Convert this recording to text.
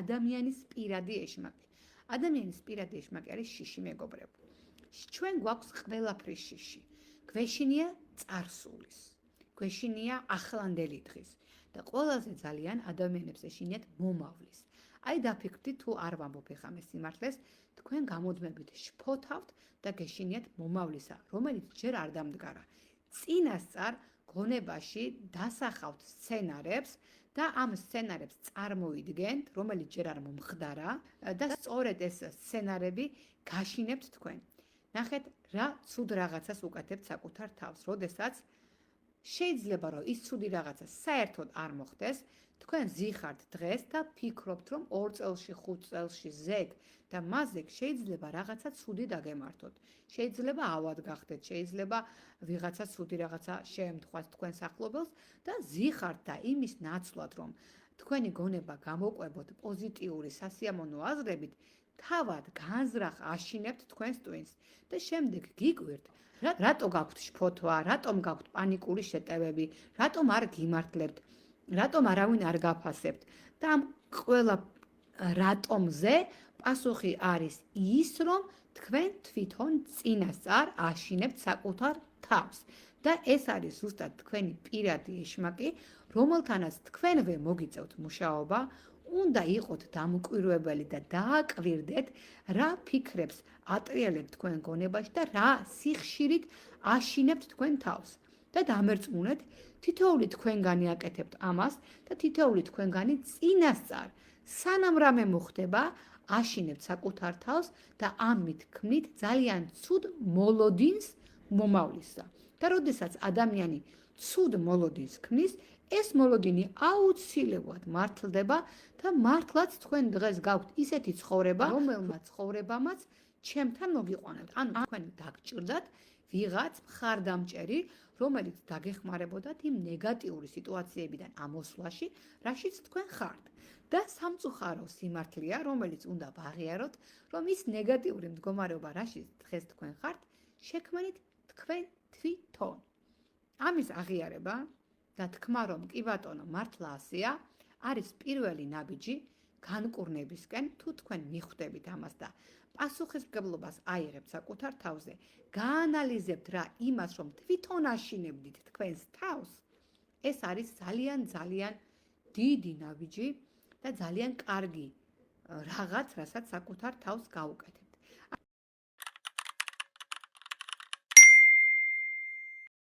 ადამიანის პირადი ეშმაკი. ადამიანის პირადი ეშმაკი არის შიში, მეგობრებო. ჩვენ გვაქვს ყველაფრის შიში. გვეშინია წარსულის, გვეშინია ახლანდელი დღის და ყველაზე ძალიან ადამიანებს ეშინიათ მომავლის. აი დაფიქრდით, თუ არ ვამბობ ეხლა მე სიმართლეს, თქვენ გამოდმებით შფოთავთ და გეშინიათ მომავლისა, რომელიც ჯერ არ დამდგარა. წინასწარ გონებაში დასახავთ სცენარებს და ამ სცენარებს წარმოიდგენთ, რომელიც ჯერ არ მომხდარა და სწორედ ეს სცენარები გაშინებთ თქვენ. ნახეთ, რა ცუდ რაღაცას უკეთებთ საკუთარ თავს, როდესაც შეიძლება რომ ის ცუდი რაღაცა საერთოდ არ მოხდეს, თქვენ ზიხართ დღეს და ფიქრობთ, რომ 2 წელში, 5 წელში ზეგ და მასზეგ შეიძლება რაღაცა ცუდი დაგემართოთ. შეიძლება ავად გახდეთ, შეიძლება ვიღაცა ცუდი რაღაცა შეემთხვათ თქვენს ახლობელს და ზიხართ და იმის ნაცვლად, რომ თქვენი გონება გამოყვებოთ პოზიტიური სასიამოვნო აზრებით, თავად განზრახ აშინებთ თქვენს ტვინს და შემდეგ გიკვირთ, რატო გაქვთ შფოთვა, რატომ გაქვთ პანიკური შეტევები, რატომ არ გიმართლებთ, რატომ არავინ არ გაფასებთ და ამ ყველა რატომზე პასუხი არის ის, რომ თქვენ თვითონ წინასწარ აშინებთ საკუთარ თავს და ეს არის ზუსტად თქვენი პირადი ეშმაკი, რომელთანაც თქვენვე მოგიწევთ მუშაობა, უნდა იყოთ დამკვირვებელი და დააკვირდეთ, რა ფიქრებს ატრიალებთ თქვენ გონებაში და რა სიხშირით აშინებთ თქვენ თავს. და დამერწმუნეთ, თითოეული თქვენგანი აკეთებთ ამას და თითოეული თქვენგანი წინასწარ, სანამ რამე მოხდება, აშინებთ საკუთარ თავს და ამით ქმნით ძალიან ცუდ მოლოდინს მომავლისა. და როდესაც ადამიანი ცუდ მოლოდინს ქმნის, ეს მოლოდინი აუცილებლად მართლდება და მართლაც თქვენ დღეს გაქვთ ისეთი ცხოვრება, რომელმაც ცხოვრებამაც ჩემთან მოგიყვანებთ. ანუ თქვენ დაგჭირდათ ვიღაც მხარდამჭერი, რომელიც დაგეხმარებოდათ იმ ნეგატიური სიტუაციებიდან ამოსვლაში, რაშიც თქვენ ხართ. და სამწუხარო სიმართლეა, რომელიც უნდა ვაღიაროთ, რომ ის ნეგატიური მდგომარეობა, რაშიც დღეს თქვენ ხართ, შექმნით თქვენ თვითონ. ამის აღიარება და თქმა, რომ კი ბატონო, მართლა ასეა, არის პირველი ნაბიჯი განკურნებისკენ, თუ თქვენ მიხვდებით ამას და პასუხისმგებლობას აიღებთ საკუთარ თავზე, გაანალიზებთ რა იმას, რომ თვითონ აშინებდით თქვენს თავს, ეს არის ძალიან დიდი ნაბიჯი და ძალიან კარგი რაღაც, რასაც საკუთარ თავს გაუკეთებთ.